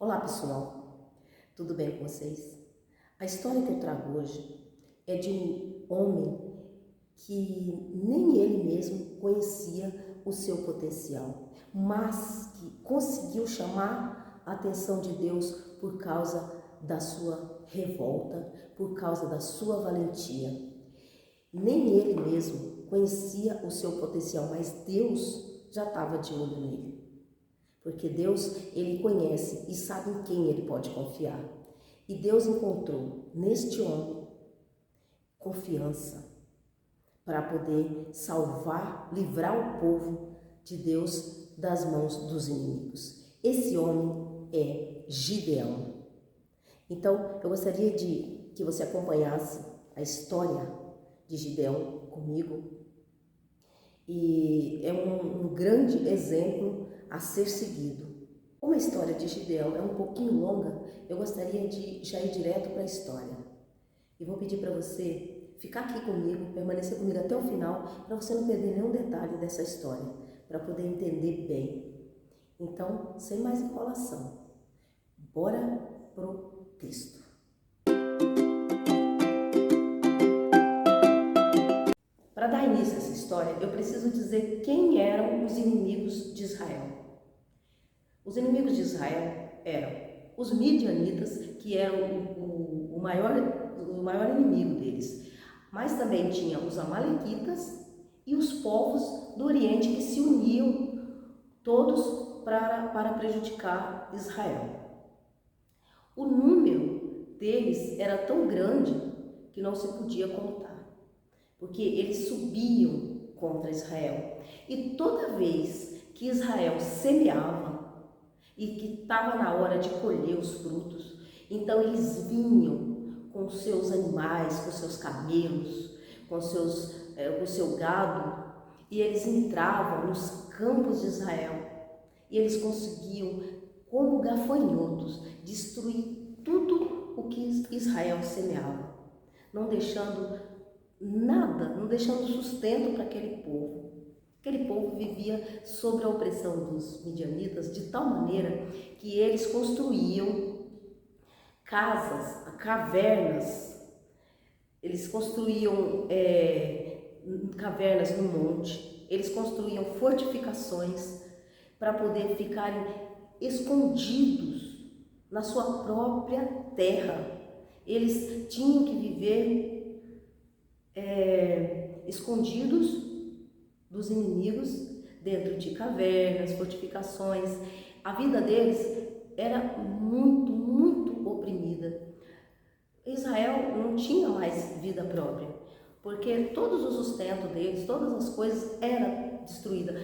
Olá pessoal, tudo bem com vocês? A história que eu trago hoje é de um homem que nem ele mesmo conhecia o seu potencial, mas que conseguiu chamar a atenção de Deus por causa da sua revolta, por causa da sua valentia. Nem ele mesmo conhecia o seu potencial, mas Deus já estava de olho nele. Porque Deus, ele conhece e sabe em quem ele pode confiar. E Deus encontrou neste homem confiança para poder salvar, livrar o povo de Deus das mãos dos inimigos. Esse homem é Gideão. Então, eu gostaria de que você acompanhasse a história de Gideão comigo. E é um grande exemplo a ser seguido. Como a história de Gideão é um pouquinho longa, eu gostaria de já ir direto para a história. E vou pedir para você ficar aqui comigo, permanecer comigo até o final, para você não perder nenhum detalhe dessa história, para poder entender bem. Então, sem mais enrolação, bora pro texto. Para dar início a essa história, eu preciso dizer quem eram os inimigos de Israel. Os inimigos de Israel eram os midianitas, que eram o maior inimigo deles, mas também tinha os amalequitas e os povos do Oriente que se uniam todos para prejudicar Israel. O número deles era tão grande que não se podia contar, porque eles subiam contra Israel. E toda vez que Israel semeava e que estava na hora de colher os frutos, então eles vinham com seus animais, com seus camelos, com o seu gado, e eles entravam nos campos de Israel e eles conseguiam, como gafanhotos, destruir tudo o que Israel semeava, não deixando nada, não deixando sustento para aquele povo. Aquele povo vivia sob a opressão dos midianitas de tal maneira que eles construíam casas, cavernas, eles construíam cavernas no monte, eles construíam fortificações para poder ficarem escondidos na sua própria terra. Eles tinham que viver escondidos dos inimigos, dentro de cavernas, fortificações. A vida deles era muito, muito oprimida. Israel não tinha mais vida própria, porque todos os sustentos deles, todas as coisas eram destruídas.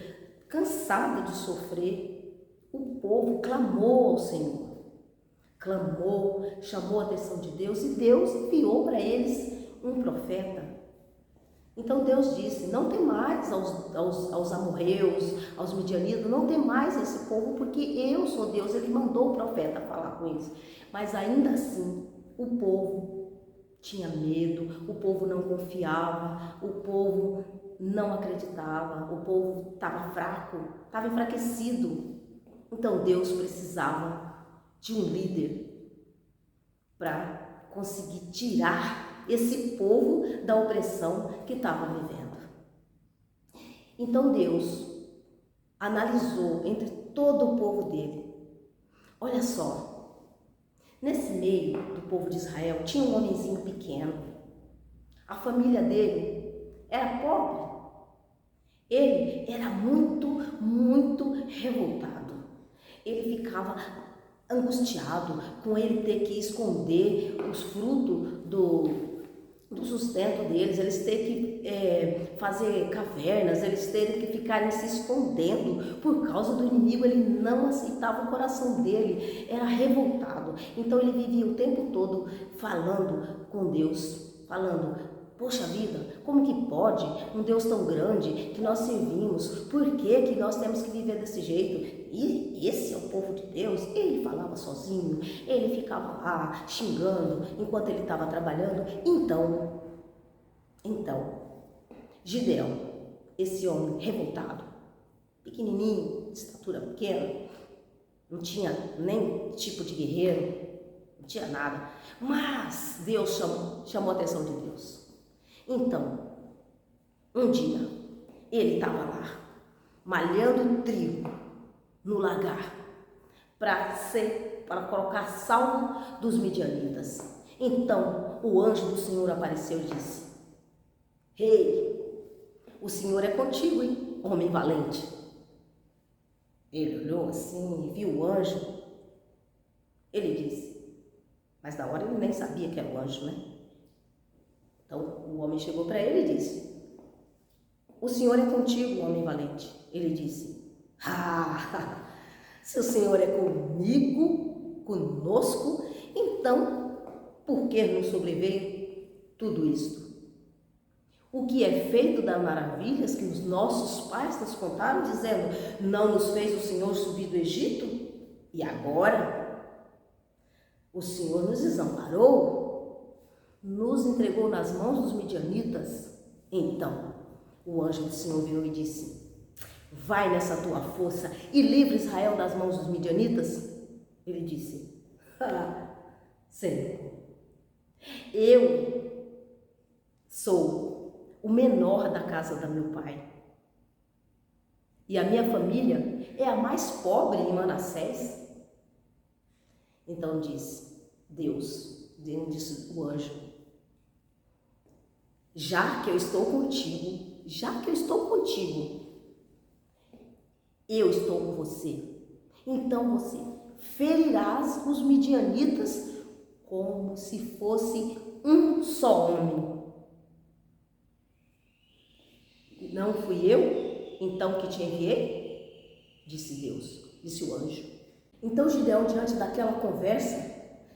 Cansado de sofrer, o povo clamou ao Senhor. Clamou, chamou a atenção de Deus e Deus enviou para eles um profeta. Então Deus disse, não tem mais aos amorreus, aos midianitas, não tem mais esse povo, porque eu sou Deus. Ele mandou o profeta falar com eles. Mas ainda assim, o povo tinha medo, o povo não confiava, o povo não acreditava, o povo estava fraco, estava enfraquecido. Então Deus precisava de um líder para conseguir tirar esse povo da opressão que estava vivendo. Então Deus analisou entre todo o povo dele. Olha só, nesse meio do povo de Israel tinha um homenzinho pequeno. A família dele era pobre. Ele era muito, muito revoltado. Ele ficava angustiado com ele ter que esconder os frutos do sustento deles, eles terem que fazer cavernas, eles terem que ficarem se escondendo por causa do inimigo. Ele não aceitava, o coração dele era revoltado. Então ele vivia o tempo todo falando com Deus, falando, poxa vida, como que pode um Deus tão grande que nós servimos, por que nós temos que viver desse jeito? E esse é o povo de Deus. Ele falava sozinho, ele ficava lá xingando enquanto ele estava trabalhando. Então, Gideão, esse homem revoltado, pequenininho, de estatura pequena, não tinha nem tipo de guerreiro, não tinha nada. Mas Deus chamou a atenção de Deus. Então, um dia, ele estava lá, malhando trigo no lagar, para colocar salvo dos midianitas. Então, o anjo do Senhor apareceu e disse: Ei, o Senhor é contigo, hein, homem valente. Ele olhou assim e viu o anjo. Ele disse, mas na hora ele nem sabia que era o anjo, né? Então o homem chegou para ele e disse: O Senhor é contigo, homem valente. Ele disse: se o Senhor é comigo, conosco, então por que nos sobreveio tudo isto? O que é feito das maravilhas que os nossos pais nos contaram, dizendo: não nos fez o Senhor subir do Egito? E agora o Senhor nos desamparou, nos entregou nas mãos dos midianitas. Então o anjo do Senhor virou e disse: vai nessa tua força e livre Israel das mãos dos midianitas. Ele disse: Senhor, eu sou o menor da casa do meu pai, e a minha família é a mais pobre em Manassés. Então disse o anjo: já que eu estou contigo, eu estou com você, então você ferirás os midianitas como se fosse um só homem. Não fui eu, então, que te enviei? Disse Deus, disse o anjo. Então Gideão, diante daquela conversa,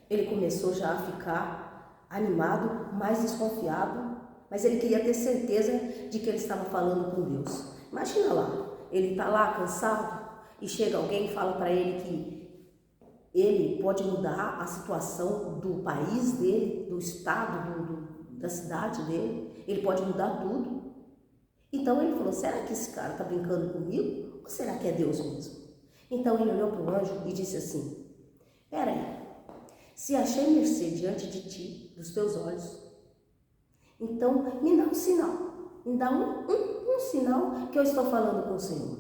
ele começou já a ficar animado, mais desconfiado, mas ele queria ter certeza de que ele estava falando com Deus. Imagina lá, ele está lá cansado e chega alguém e fala para ele que ele pode mudar a situação do país dele, do estado, da cidade dele, ele pode mudar tudo. Então ele falou: será que esse cara está brincando comigo? Ou será que é Deus mesmo? Então ele olhou para o anjo e disse assim: peraí, se achei mercê diante de ti, dos teus olhos, então me dá um sinal, me dá um sinal que eu estou falando com o Senhor.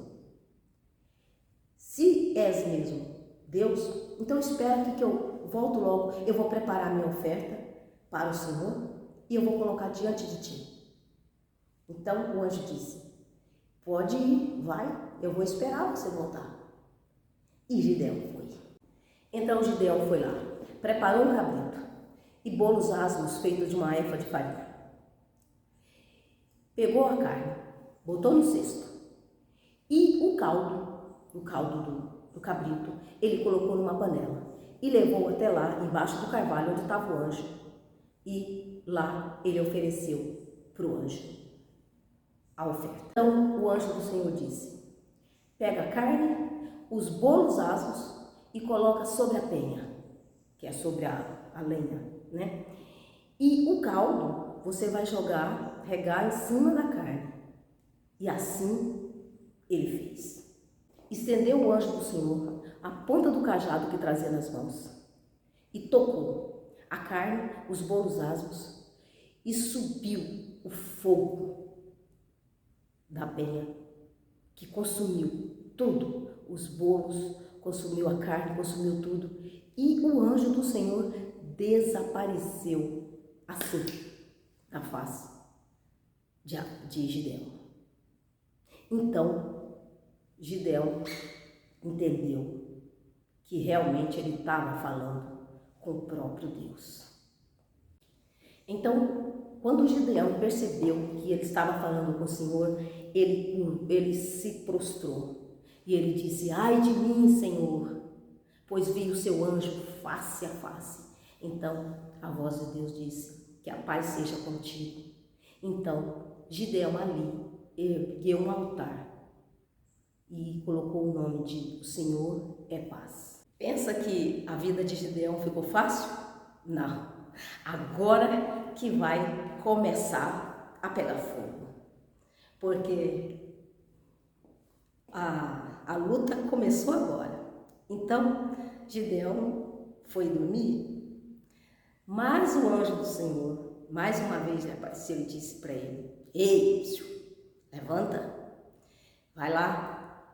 Se és mesmo Deus, então espera aqui que eu volto logo, eu vou preparar minha oferta para o Senhor e eu vou colocar diante de ti. Então o anjo disse: pode ir, vai, eu vou esperar você voltar. E Gideão foi. Então Gideão foi lá, preparou um cabrito e bolos asmos feitos de uma efa de farinha. Pegou a carne, botou no cesto e o caldo do cabrito, ele colocou numa panela e levou até lá, embaixo do carvalho onde estava o anjo. E lá ele ofereceu para o anjo a oferta. Então o anjo do Senhor disse: pega a carne, os bolos asmos e coloca sobre a penha, que é sobre a lenha, né? E o caldo você vai regar em cima da carne. E assim ele fez. Estendeu o anjo do Senhor a ponta do cajado que trazia nas mãos e tocou a carne, os bolos asmos, e subiu o fogo da penha, que consumiu tudo, os bolos, consumiu a carne, consumiu tudo, e o anjo do Senhor desapareceu assim da face de Gideão. Então Gideão entendeu que realmente ele estava falando com o próprio Deus. Então, quando Gideão percebeu que ele estava falando com o Senhor, ele se prostrou e ele disse: ai de mim, Senhor, pois vi o seu anjo face a face. Então a voz de Deus disse: que a paz seja contigo. Então Gideão ali ergueu um altar e colocou o nome de: o Senhor é paz. Pensa que a vida de Gideão ficou fácil? Não. Agora que vai começar a pegar fogo, porque a luta começou agora. Então, Gideão foi dormir, mas o anjo do Senhor, mais uma vez, apareceu e disse para ele: Ei, levanta, vai lá,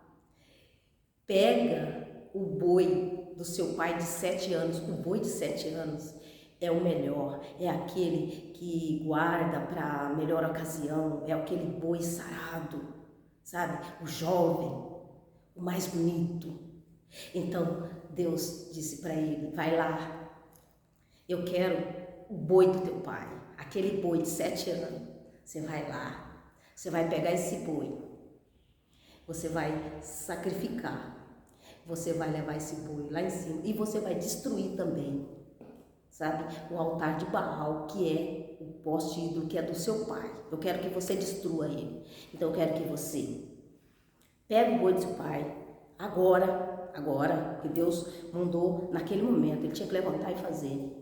pega o boi do seu pai de 7 anos. O boi de 7 anos é o melhor, é aquele que guarda para a melhor ocasião, é aquele boi sarado, sabe? O jovem, o mais bonito. Então Deus disse para ele: vai lá, eu quero o boi do teu pai, aquele boi de 7 anos. Você vai lá, você vai pegar esse boi, você vai sacrificar, você vai levar esse boi lá em cima e você vai destruir também, sabe, o altar de Baal, que é o poste ídolo que é do seu pai. Eu quero que você destrua ele. Então eu quero que você pegue o boi do seu pai, agora, porque Deus mandou naquele momento, ele tinha que levantar e fazer.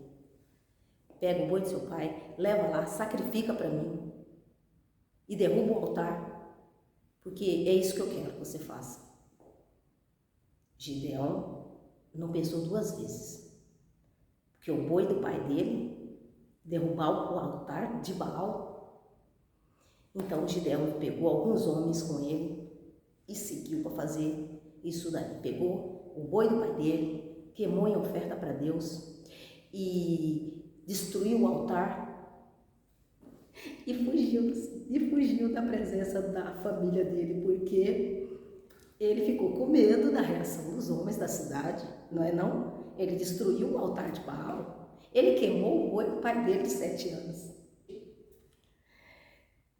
Pega o boi do seu pai, leva lá, sacrifica para mim e derruba o altar, porque é isso que eu quero que você faça. Gideão não pensou 2 vezes, porque o boi do pai dele derrubar o altar de Baal. Então Gideão pegou alguns homens com ele e seguiu para fazer isso daí. Pegou o boi do pai dele, queimou em oferta para Deus e destruiu o altar e fugiu da presença da família dele, porque ele ficou com medo da reação dos homens da cidade, não é não? Ele destruiu o altar de Baal, ele queimou o boi do pai dele de 7 anos.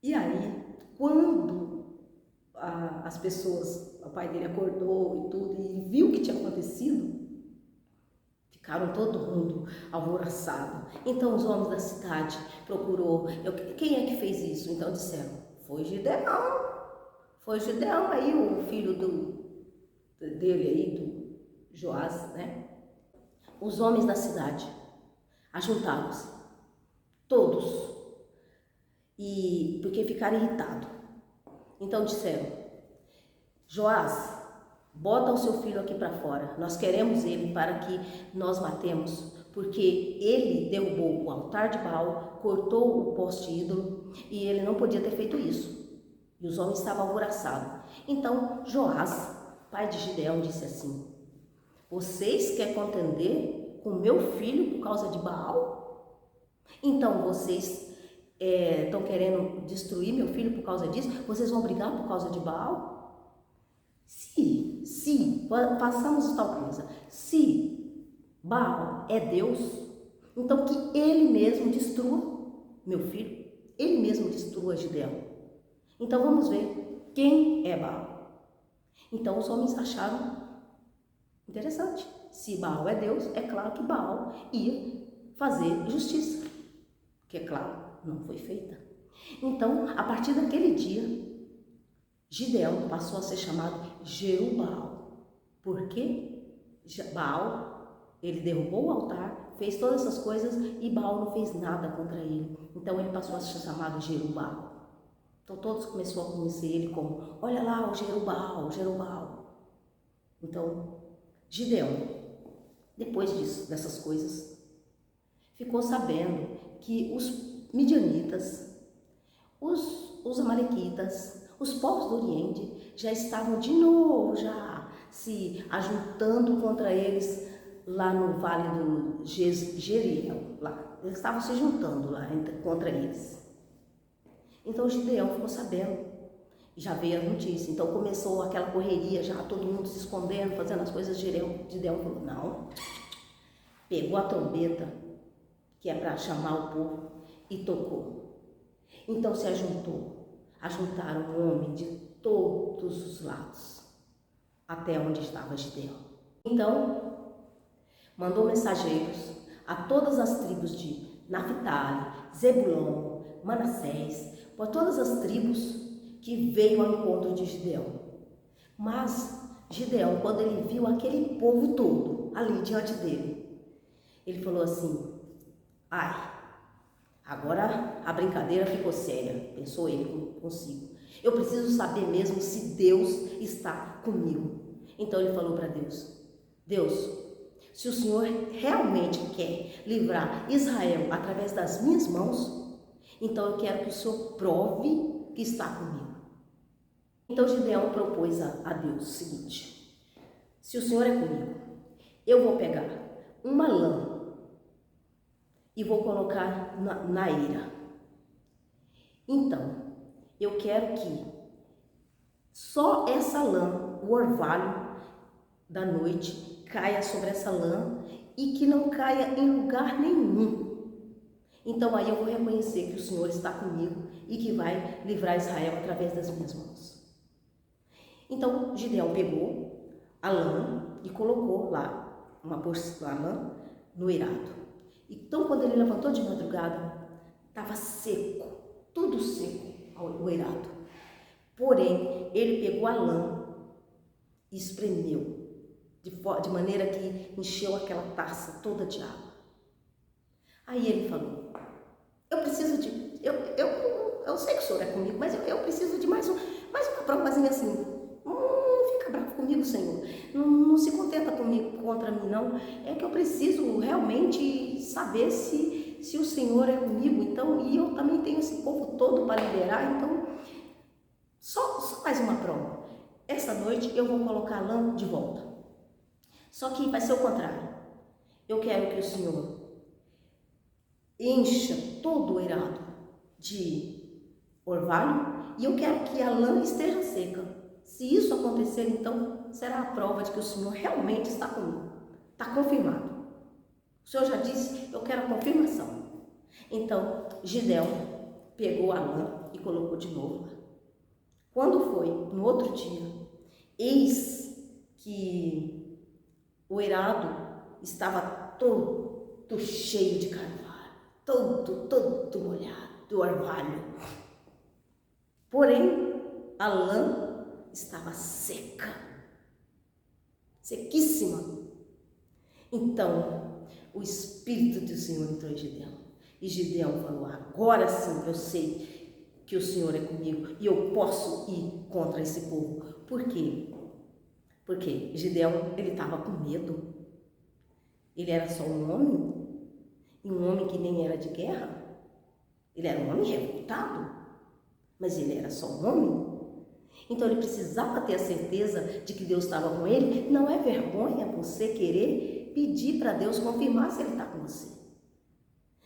E aí, quando as pessoas, o pai dele acordou e tudo, e viu o que tinha acontecido, ficaram todo mundo alvoroçado. Então os homens da cidade procurou, quem é que fez isso? Então disseram: foi Gideão aí, o filho dele aí, do Joás, né? Os homens da cidade ajuntaram-se, todos, e porque ficaram irritados. Então disseram: Joás, bota o seu filho aqui para fora, nós queremos ele para que nós matemos, porque ele derrubou o altar de Baal, cortou o poste ídolo e ele não podia ter feito isso. E os homens estavam alvoroçados. Então Joás, pai de Gideão, disse assim: vocês querem contender com meu filho por causa de Baal? Então vocês estão querendo destruir meu filho por causa disso? Vocês vão brigar por causa de Baal? Se façamos tal coisa, se Baal é Deus, então que ele mesmo destrua meu filho, ele mesmo destrua Gideão. Então vamos ver quem é Baal. Então os homens acharam interessante. Se Baal é Deus, é claro que Baal ia fazer justiça, que é claro, não foi feita. Então, a partir daquele dia, Gideão passou a ser chamado Jerubbaal, porque Baal, ele derrubou o altar, fez todas essas coisas e Baal não fez nada contra ele. Então ele passou a ser chamado Jerubbaal. Então todos começaram a conhecer ele como: olha lá, o Jerubbaal, o Jerubbaal. Então Gideão, depois dessas coisas, ficou sabendo que os midianitas, os amalequitas, os povos do Oriente já estavam de novo se ajuntando contra eles lá no vale do Jeriel, lá. Eles estavam se juntando lá contra eles. Então Gideão ficou sabendo, já veio a notícia. Então começou aquela correria, já todo mundo se escondendo, fazendo as coisas. Gideão falou: não. Pegou a trombeta, que é para chamar o povo, e tocou. Então se ajuntaram um homem de todos os lados, até onde estava Gideão. Então, mandou mensageiros a todas as tribos de Naphtali, Zebulon, Manassés, por todas as tribos que veio ao encontro de Gideão. Mas Gideão, quando ele viu aquele povo todo ali diante dele, ele falou assim: ai, agora a brincadeira ficou séria, pensou ele consigo. Eu preciso saber mesmo se Deus está comigo. Então ele falou para Deus: Deus, se o Senhor realmente quer livrar Israel através das minhas mãos, então eu quero que o Senhor prove que está comigo. Então Gideão propôs a Deus o seguinte: se o Senhor é comigo, eu vou pegar uma lã e vou colocar na eira. Então, eu quero que só essa lã, o orvalho da noite, caia sobre essa lã e que não caia em lugar nenhum. Então aí eu vou reconhecer que o Senhor está comigo e que vai livrar Israel através das minhas mãos. Então Gideão pegou a lã e colocou lá uma porção da lã no eirado. Então quando ele levantou de madrugada, estava seco, tudo seco o eirado. Porém, ele pegou a lã e espremeu, de maneira que encheu aquela taça toda de água. Aí ele falou: eu preciso de... Eu sei que o Senhor é comigo, mas eu preciso de mais uma provazinha assim. Não fica bravo comigo, Senhor. Não se contenta comigo, contra mim, não. É que eu preciso realmente saber se o Senhor é comigo. Então, e eu também tenho esse povo todo para liderar, então só mais uma prova. Essa noite eu vou colocar a lã de volta. Só que vai ser o contrário. Eu quero que o Senhor encha todo o eirado de orvalho e eu quero que a lã esteja seca. Se isso acontecer, então será a prova de que o Senhor realmente está comigo. Está confirmado. O Senhor já disse, eu quero a confirmação. Então Gideão pegou a lã e colocou de novo lá. Quando foi no outro dia, eis que o eirado estava todo cheio de carvalho, todo molhado do orvalho. Porém, a lã estava seca, sequíssima. Então, o Espírito do Senhor entrou em Gideão. E Gideão falou: agora sim eu sei que o Senhor é comigo e eu posso ir contra esse povo. Por quê? Porque Gideão, ele estava com medo. Ele era só um homem, e um homem que nem era de guerra. Ele era um homem revoltado, mas ele era só um homem. Então ele precisava ter a certeza de que Deus estava com ele. Não é vergonha você querer pedir para Deus confirmar se ele está com você.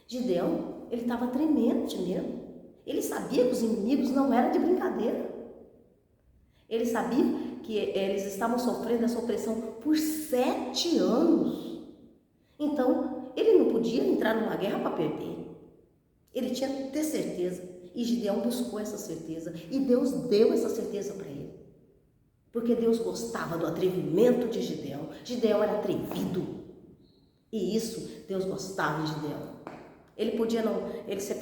Gideão, ele estava tremendo de medo. Ele sabia que os inimigos não eram de brincadeira. Ele sabia que eles estavam sofrendo essa opressão por 7 anos. Então, ele não podia entrar numa guerra para perder. Ele tinha que ter certeza. E Gideão buscou essa certeza. E Deus deu essa certeza para ele. Porque Deus gostava do atrevimento de Gideão. Gideão era atrevido. E isso, Deus gostava de Gideão. Ele podia ele ser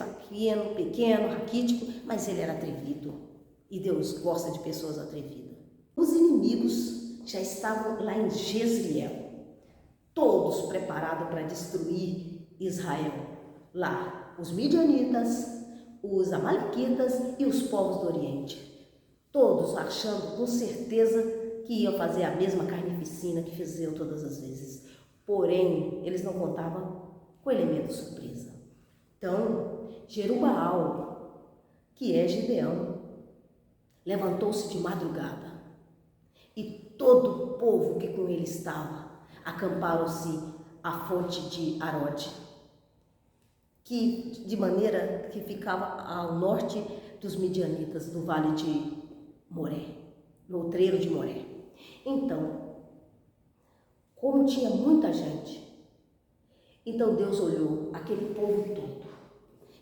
pequeno, raquítico, mas ele era atrevido. E Deus gosta de pessoas atrevidas. Os inimigos já estavam lá em Jezreel, todos preparados para destruir Israel. Lá, os midianitas, os amalequitas e os povos do Oriente. Todos achando com certeza que iam fazer a mesma carnificina que fizeram todas as vezes. Porém, eles não contavam com elemento surpresa. Então, Jerubaal, que é Gideão, levantou-se de madrugada e todo o povo que com ele estava acamparam-se à fonte de Arode, de maneira que ficava ao norte dos midianitas, no vale de Moré, no outreiro de Moré. Então, como tinha muita gente, então Deus olhou aquele povo todo.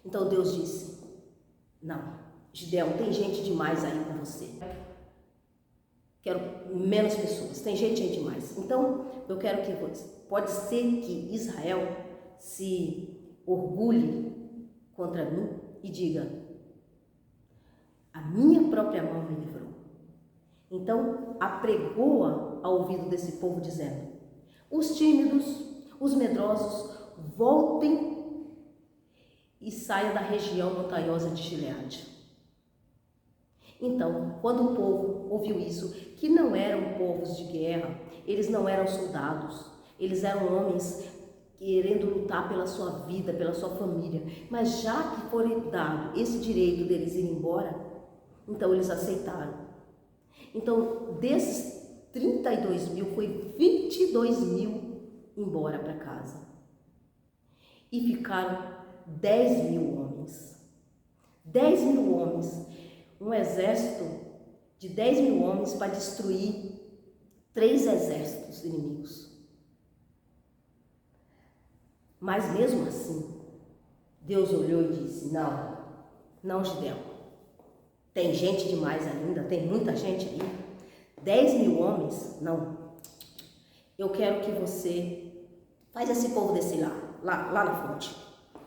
Então Deus disse: não, Gideão, tem gente demais aí com você. Quero menos pessoas, tem gente aí demais. Então, eu quero que pode ser que Israel se orgulhe contra mim e diga: a minha própria mão me livrou. Então, apregoa ao ouvido desse povo dizendo: os tímidos, os medrosos, voltem e saiam da região montanhosa de Gileade. Então, quando o povo ouviu isso, que não eram povos de guerra, eles não eram soldados, eles eram homens querendo lutar pela sua vida, pela sua família. Mas já que foi dado esse direito deles ir embora, então eles aceitaram. Então, desses 32 mil, foi 22 mil embora para casa. E ficaram 10 mil homens. 10 mil homens. Um exército de 10 mil homens para destruir 3 exércitos inimigos. Mas mesmo assim, Deus olhou e disse: não, não, Gideão, tem gente demais ainda, tem muita gente aí. 10 mil homens, não. Eu quero que você faz esse povo descer lá na fonte.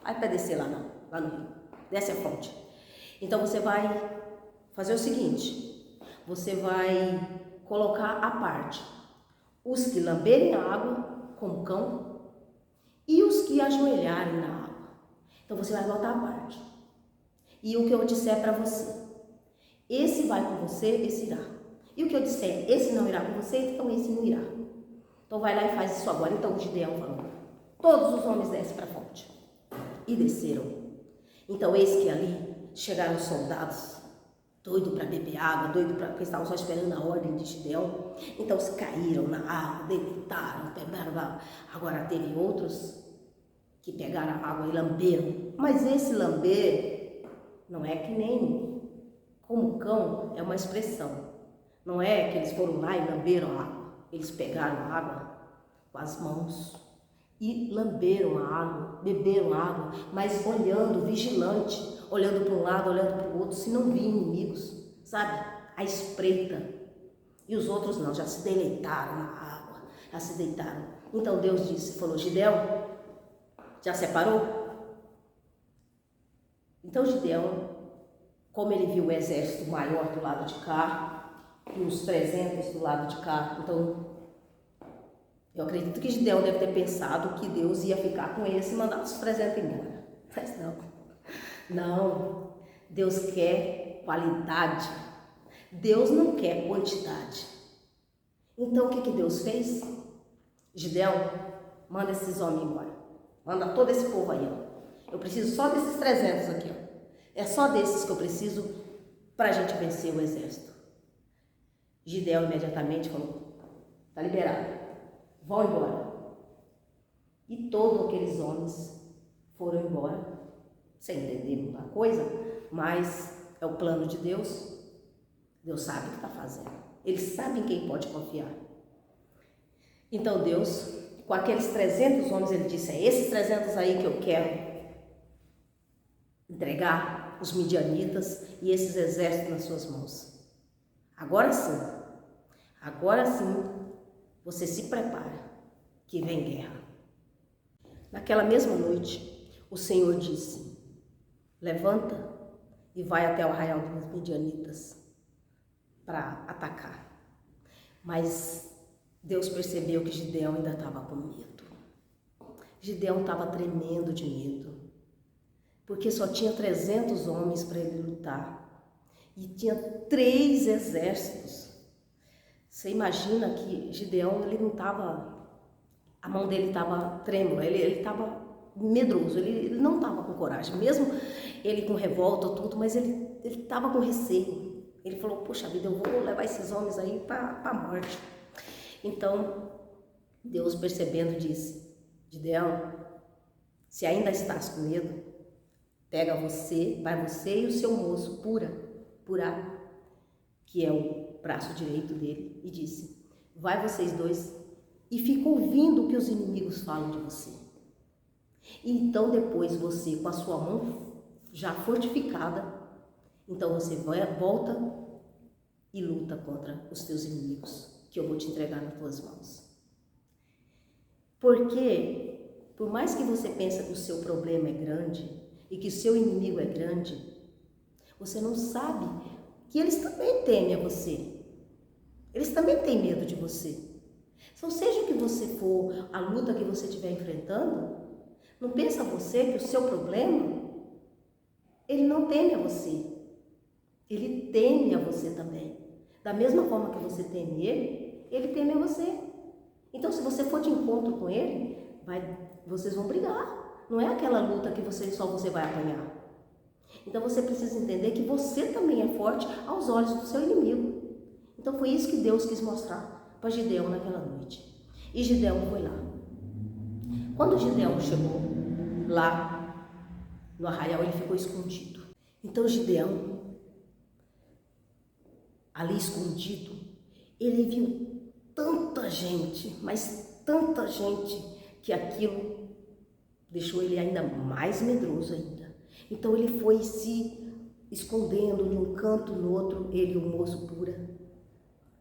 Vai para descer lá no rio, desce a fonte. Então você vai fazer o seguinte, você vai colocar à parte os que lamberem a água como cão e os que ajoelharem na água. Então você vai botar à parte. E o que eu disser para você, esse vai com você, esse irá. E o que eu disser, esse não irá com você, então esse não irá. Então vai lá e faz isso agora. Então o Gideão falou, todos os homens descem para a fonte. E desceram. Então eis que ali chegaram os soldados, doido para beber água, porque estavam só esperando a ordem de Gideão. Então se caíram na água, deitaram, pegaram. Agora teve outros que pegaram a água e lamberam. Mas esse lamber não é que nem como cão, é uma expressão. Não é que eles foram lá e lamberam a água. Eles pegaram a água com as mãos e lamberam a água, beberam a água, mas olhando, vigilante, olhando para um lado, olhando para o outro, se não via inimigos, sabe? À espreita. E os outros não, já se deleitaram na água, já se deitaram. Então Deus disse, falou, Gideão, já separou? Então Gideão, como ele viu o exército maior do lado de cá, e uns 300 do lado de cá, então eu acredito que Gideão deve ter pensado que Deus ia ficar com esse e mandar os 300 embora. Mas não, Deus quer qualidade, Deus não quer quantidade. Então o que Deus fez? Gideão, manda esses homens embora, manda todo esse povo aí, ó. Eu preciso só desses 300 aqui, ó. É só desses que eu preciso para a gente vencer o exército. Gideão imediatamente falou, tá liberado, vão embora. E todos aqueles homens foram embora, sem entender muita coisa, mas é o plano de Deus. Deus sabe o que está fazendo, Ele sabe em quem pode confiar. Então Deus, com aqueles 300 homens, Ele disse, é esses 300 aí que eu quero entregar os midianitas e esses exércitos nas suas mãos. Agora sim, você se prepara, que vem guerra. Naquela mesma noite, o Senhor disse, levanta e vai até o arraial dos midianitas para atacar. Mas Deus percebeu que Gideão ainda estava com medo. Gideão estava tremendo de medo, porque só tinha 300 homens para ele lutar e tinha 3 exércitos. Você imagina que Gideão, ele não estava, a mão dele estava trêmula, ele estava medroso, ele não estava com coragem, mesmo ele com revolta, tudo, mas ele estava com receio. Ele falou, poxa vida, eu vou levar esses homens aí para a morte. Então, Deus percebendo disse, Gideão, se ainda estás com medo, pega vai você e o seu moço, Purá, que é o braço direito dele, e disse, vai vocês dois e fica ouvindo o que os inimigos falam de você. E então depois você, com a sua mão já fortificada, então você volta e luta contra os teus inimigos, que eu vou te entregar nas tuas mãos. Porque, por mais que você pense que o seu problema é grande e que o seu inimigo é grande, você não sabe que eles também temem a você. Eles também têm medo de você. Então, seja o que você for, a luta que você estiver enfrentando, não pensa você que o seu problema, ele não teme a você. Ele teme a você também. Da mesma forma que você teme ele teme a você. Então, se você for de encontro com ele, vocês vão brigar. Não é aquela luta que só você vai apanhar. Então, você precisa entender que você também é forte aos olhos do seu inimigo. Então, foi isso que Deus quis mostrar para Gideão naquela noite. E Gideão foi lá. Quando Gideão chegou lá no arraial, ele ficou escondido. Então, Gideão, ali escondido, ele viu tanta gente, mas tanta gente, que aquilo deixou ele ainda mais medroso ainda. Então ele foi se escondendo de um canto no outro, ele e o moço pura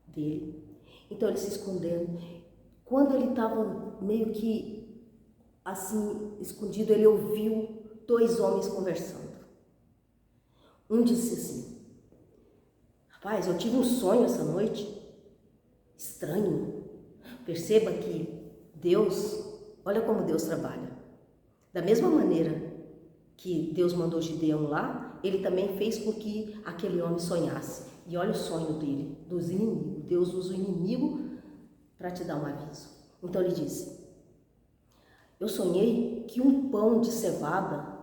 dele. Então ele se escondendo. Quando ele estava meio que assim escondido, ele ouviu 2 homens conversando. Um disse assim: rapaz, eu tive um sonho essa noite, estranho. Perceba que Deus, olha como Deus trabalha. Da mesma maneira que Deus mandou Gideão lá, ele também fez com que aquele homem sonhasse. E olha o sonho dele, dos inimigos. Deus usa o inimigo para te dar um aviso. Então ele disse: eu sonhei que um pão de cevada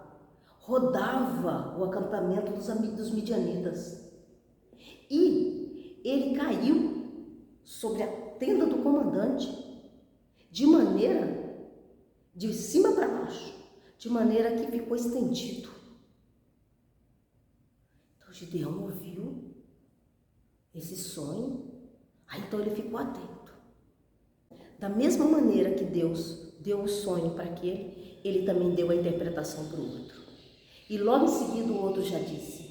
rodava o acampamento dos midianitas. E ele caiu sobre a tenda do comandante, de cima para baixo, de maneira que ficou estendido. Então Gideão ouviu esse sonho, aí então ele ficou atento. Da mesma maneira que Deus deu o sonho para aquele, ele também deu a interpretação para o outro. E logo em seguida o outro já disse: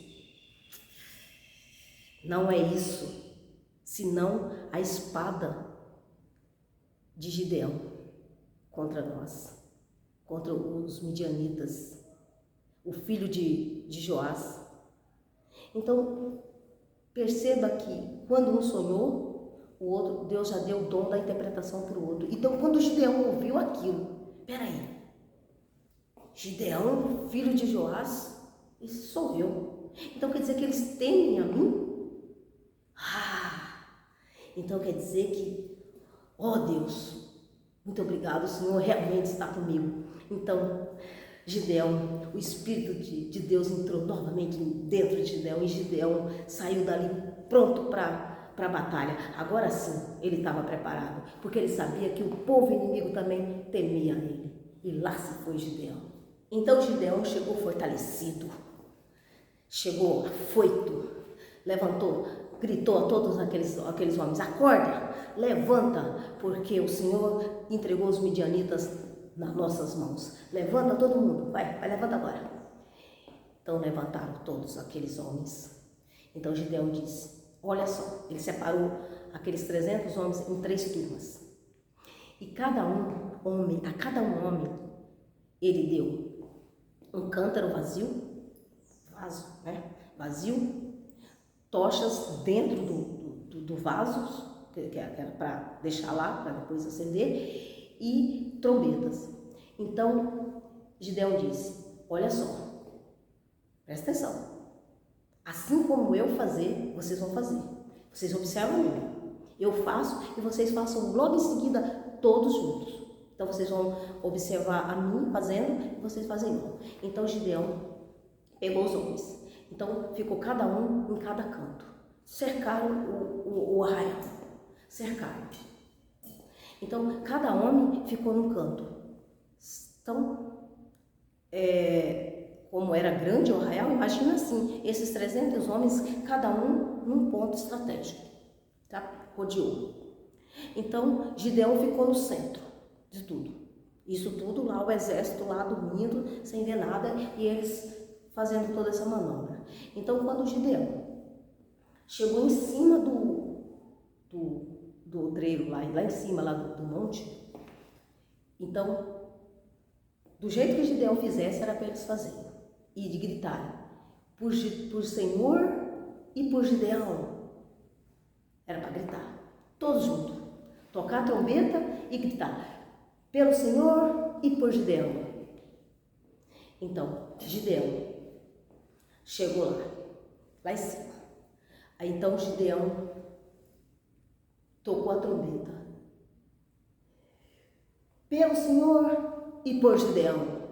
não é isso, senão a espada de Gideão contra nós, contra os midianitas, o filho de Joás. Então, perceba que quando um sonhou, o outro, Deus já deu o dom da interpretação para o outro. Então, quando Gideão ouviu aquilo, peraí, Gideão, filho de Joás, esse sou eu. Então, quer dizer que eles temem a mim? Então quer dizer que, ó Deus, muito obrigado, o Senhor realmente está comigo. Então, Gideão, o Espírito de Deus entrou novamente dentro de Gideão, e Gideão saiu dali pronto para a batalha. Agora sim, ele estava preparado, porque ele sabia que o povo inimigo também temia ele. E lá se foi Gideão. Então Gideão chegou fortalecido, chegou afoito, levantou, gritou a todos aqueles homens: acorda, levanta, porque o Senhor entregou os midianitas nas nossas mãos. Levanta todo mundo, vai, levanta agora. Então levantaram todos aqueles homens. Então Gideão disse: olha só, ele separou aqueles 300 homens em 3 turmas. E a cada um homem, ele deu um cântaro vazio, tochas dentro do vaso, que era para deixar lá, para depois acender, e trombetas. Então, Gideão disse: olha só, presta atenção, assim como eu fazer, vocês vão fazer. Vocês observam eu. Eu faço e vocês façam logo em seguida, todos juntos. Então, vocês vão observar a mim fazendo e vocês fazem igual. Então, Gideão pegou os homens. Então, ficou cada um em cada canto. Cercaram o arraial. Cercaram. Então, cada homem ficou num canto. Então, como era grande o arraial, imagina assim, esses 300 homens, cada um num ponto estratégico. Tá? Rodeou. Então, Gideão ficou no centro de tudo. Isso tudo lá, o exército lá dormindo, sem ver nada, e eles fazendo toda essa manobra. Então, quando Gideão chegou em cima do outreiro, lá em cima lá do monte, então, do jeito que Gideão fizesse, era para eles fazerem, e de gritarem: por Senhor e por Gideão. Era para gritar, todos juntos, tocar a trombeta e gritar: pelo Senhor e por Gideão. Então, Gideão chegou lá em cima. Aí então Gideão tocou a trombeta. Pelo Senhor e por Gideão.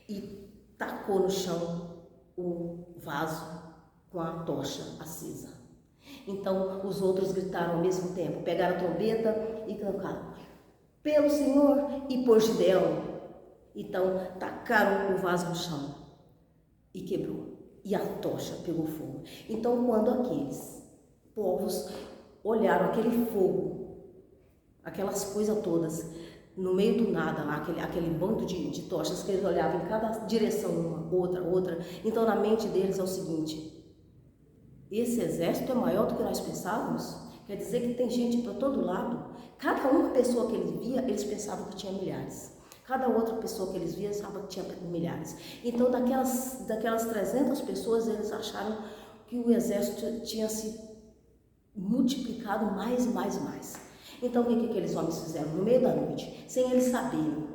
E tacou no chão o vaso com a tocha acesa. Então os outros gritaram ao mesmo tempo, pegaram a trombeta e cantaram, pelo Senhor e por Gideão. Então tacaram o vaso no chão e quebrou, e a tocha pegou fogo. Então quando aqueles povos olharam aquele fogo, aquelas coisas todas, no meio do nada, lá, aquele bando de tochas que eles olhavam em cada direção, uma, outra. Então na mente deles é o seguinte, esse exército é maior do que nós pensávamos? Quer dizer que tem gente para todo lado. Cada uma pessoa que eles via, eles pensavam que tinha milhares. Cada outra pessoa que eles viam, eles pensavam que tinha milhares. Então daquelas 300 pessoas, eles acharam que o exército tinha se multiplicado mais e mais e mais. Então o que aqueles homens fizeram? No meio da noite, sem eles saberem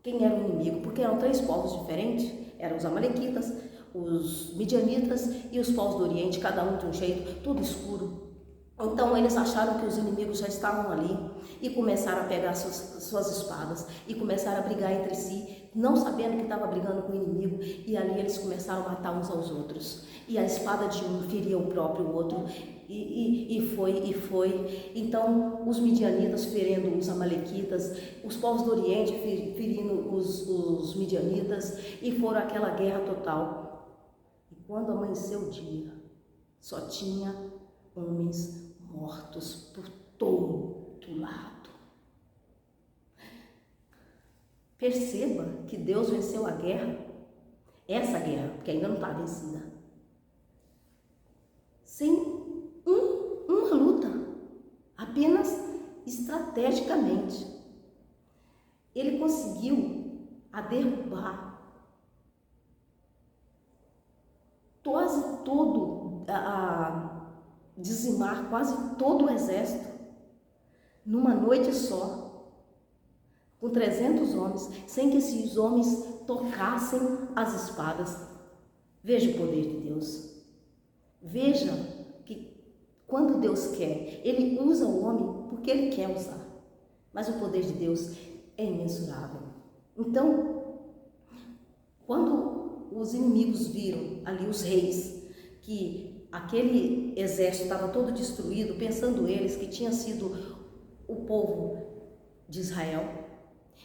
quem era o inimigo, porque eram 3 povos diferentes, eram os amalequitas, os midianitas e os povos do Oriente, cada um de um jeito, tudo escuro. Então eles acharam que os inimigos já estavam ali e começaram a pegar suas espadas e começaram a brigar entre si, não sabendo que estava brigando com o inimigo, e ali eles começaram a matar uns aos outros. E a espada de um feria o próprio outro, e foi. Então os midianitas ferindo os amalequitas, os povos do Oriente ferindo os midianitas, e foram aquela guerra total. E quando amanheceu o dia, só tinha homens mortos por todo lado. Perceba que Deus venceu a guerra, essa guerra, porque ainda não está vencida, sem uma luta, apenas estrategicamente. Ele conseguiu derrubar quase todo, dizimar quase todo o exército numa noite só, com 300 homens, sem que esses homens tocassem as espadas. Veja o poder de Deus. Veja que quando Deus quer, Ele usa o homem porque Ele quer usar. Mas o poder de Deus é imensurável. Então, quando os inimigos viram ali, os reis, que aquele exército estava todo destruído, pensando eles que tinha sido o povo de Israel,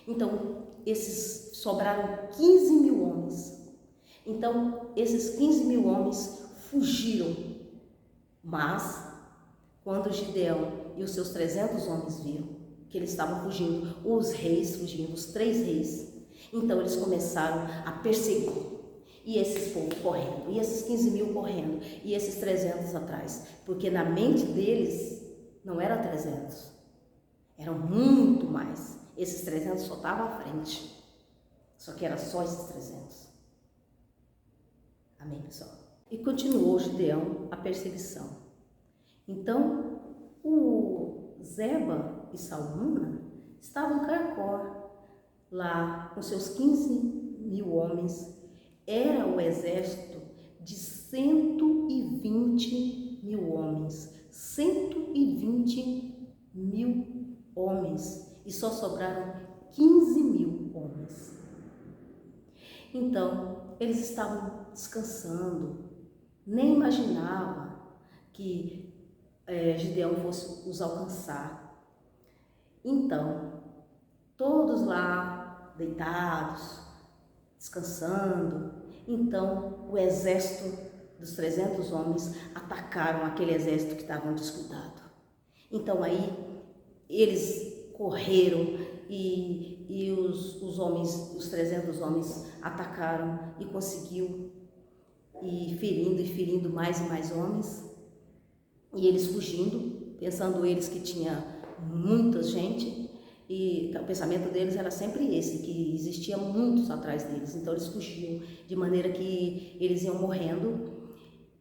então esses sobraram 15 mil homens. Então esses 15 mil homens fugiram, mas quando Gideão e os seus 300 homens viram que eles estavam fugindo, os reis fugindo, os 3 reis, então eles começaram a perseguir. E esses povos correndo, e esses 15 mil correndo, e esses 300 atrás. Porque na mente deles não era 300, eram muito mais. Esses 300 só estavam à frente. Só que era só esses 300. Amém, pessoal? E continuou Gideão a perseguição. Então, o Zeba e Salmuna estavam em Carcor, lá com seus 15 mil homens. Era o exército de 120 mil homens, 120 mil homens, e só sobraram 15 mil homens. Então, eles estavam descansando, nem imaginavam que Gideão fosse os alcançar. Então, todos lá deitados, descansando. Então o exército dos 300 homens atacaram aquele exército que estava descuidado. Então aí eles correram e os homens, os 300 homens atacaram e conseguiu ir ferindo mais e mais homens, e eles fugindo, pensando eles que tinha muita gente. E o pensamento deles era sempre esse, que existia muitos atrás deles. Então eles fugiam, de maneira que eles iam morrendo.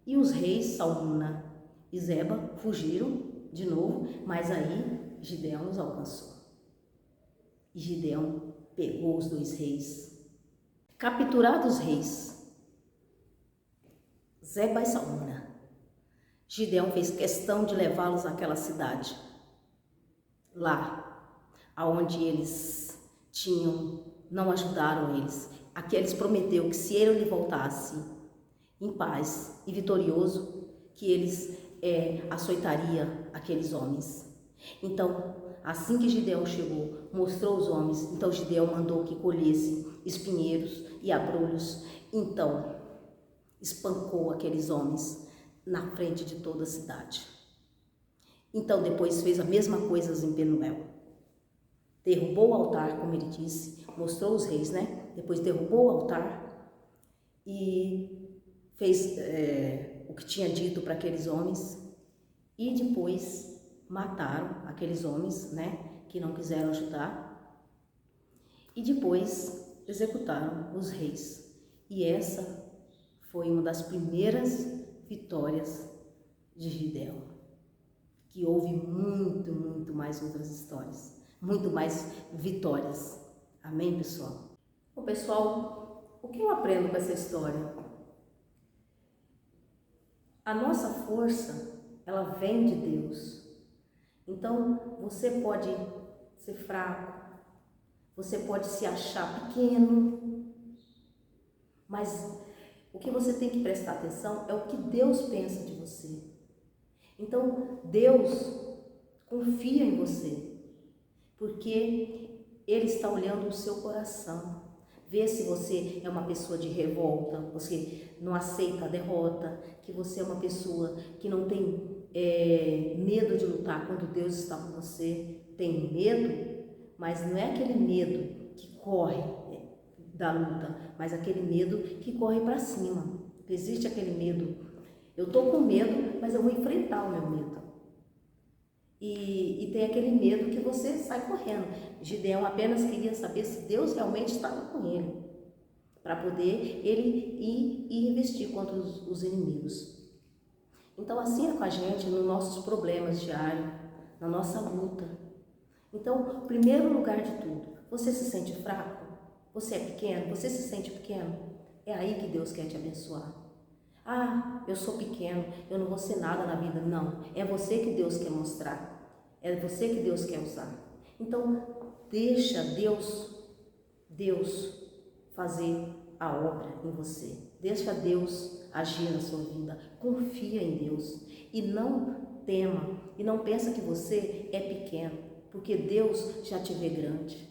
E os reis Salmuna e Zeba fugiram de novo, mas aí Gideão os alcançou. E Gideão pegou os 2 reis. Capturados os reis, Zeba e Salmuna, Gideão fez questão de levá-los àquela cidade, lá, aonde eles não ajudaram eles. Aqui eles prometeu que se ele voltasse em paz e vitorioso, que eles açoitaria aqueles homens. Então, assim que Gideão chegou, mostrou os homens, então Gideão mandou que colhesse espinheiros e abrolhos, então espancou aqueles homens na frente de toda a cidade. Então depois fez a mesma coisa em Penuel. Derrubou o altar, como ele disse, mostrou os reis, né? Depois derrubou o altar e fez o que tinha dito para aqueles homens, e depois mataram aqueles homens, né? Que não quiseram ajudar, e depois executaram os reis. E essa foi uma das primeiras vitórias de Gideão, que houve muito mais outras histórias, muito mais vitórias. Amém, pessoal? Bom, pessoal, o que eu aprendo com essa história? A nossa força, ela vem de Deus. Então, você pode ser fraco, você pode se achar pequeno, mas o que você tem que prestar atenção é o que Deus pensa de você. Então, Deus confia em você, porque Ele está olhando o seu coração. Vê se você é uma pessoa de revolta, você não aceita a derrota, que você é uma pessoa que não tem medo de lutar quando Deus está com você. Tem medo, mas não é aquele medo que corre da luta, mas aquele medo que corre para cima. Existe aquele medo. Eu estou com medo, mas eu vou enfrentar o meu medo. E tem aquele medo que você sai correndo. Gideão apenas queria saber se Deus realmente estava com ele, para poder ele ir e investir contra os inimigos. Então assim é com a gente nos nossos problemas diários, na nossa luta. Então, primeiro lugar de tudo, você se sente fraco? Você é pequeno? Você se sente pequeno? É aí que Deus quer te abençoar. Ah, eu sou pequeno, eu não vou ser nada na vida. Não, é você que Deus quer mostrar. É você que Deus quer usar. Então, deixa Deus fazer a obra em você. Deixa Deus agir na sua vida. Confia em Deus e não tema e não pensa que você é pequeno, porque Deus já te vê grande.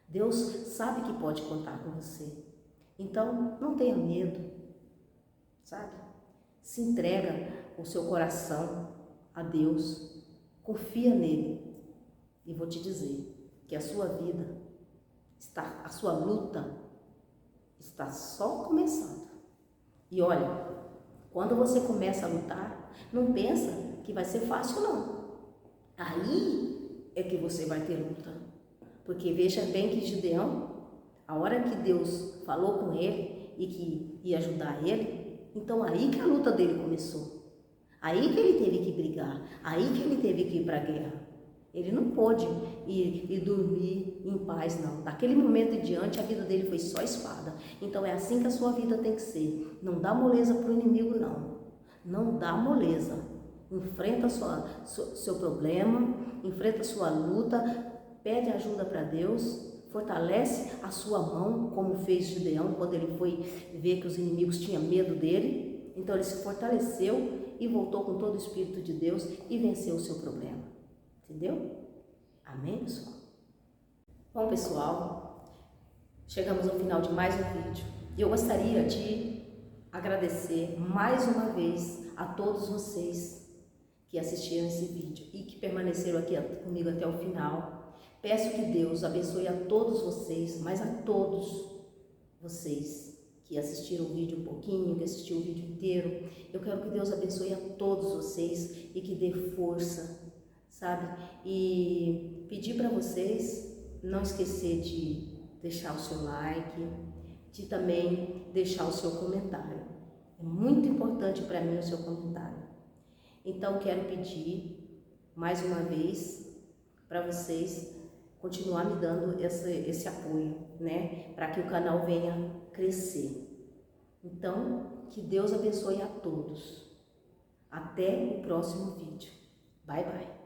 Deus sabe que pode contar com você. Então, não tenha medo, sabe? Se entrega o seu coração a Deus, confia nele. E vou te dizer que a sua vida, a sua luta está só começando. E olha, quando você começa a lutar, não pensa que vai ser fácil não. Aí é que você vai ter luta. Porque veja bem que Gideão, a hora que Deus falou com ele e que ia ajudar ele, então aí que a luta dele começou. Aí que ele teve que brigar, aí que ele teve que ir para a guerra. Ele não pôde ir dormir em paz, não. Daquele momento em diante, a vida dele foi só espada. Então é assim que a sua vida tem que ser. Não dá moleza para o inimigo, não. Não dá moleza. Enfrenta seu problema, enfrenta a sua luta, pede ajuda para Deus, fortalece a sua mão, como fez Gideão quando ele foi ver que os inimigos tinham medo dele. Então ele se fortaleceu e voltou com todo o Espírito de Deus e venceu o seu problema. Entendeu? Amém, pessoal? Bom, pessoal, chegamos ao final de mais um vídeo. E eu gostaria de agradecer mais uma vez a todos vocês que assistiram esse vídeo e que permaneceram aqui comigo até o final. Peço que Deus abençoe a todos vocês, mas a todos vocês que assistiram o vídeo um pouquinho, que assistiram o vídeo inteiro. Eu quero que Deus abençoe a todos vocês e que dê força, sabe? E pedir para vocês não esquecer de deixar o seu like, de também deixar o seu comentário. É muito importante para mim o seu comentário. Então quero pedir mais uma vez para vocês continuar me dando esse apoio, né? Para que o canal venha crescer. Então, que Deus abençoe a todos. Até o próximo vídeo. Bye, bye!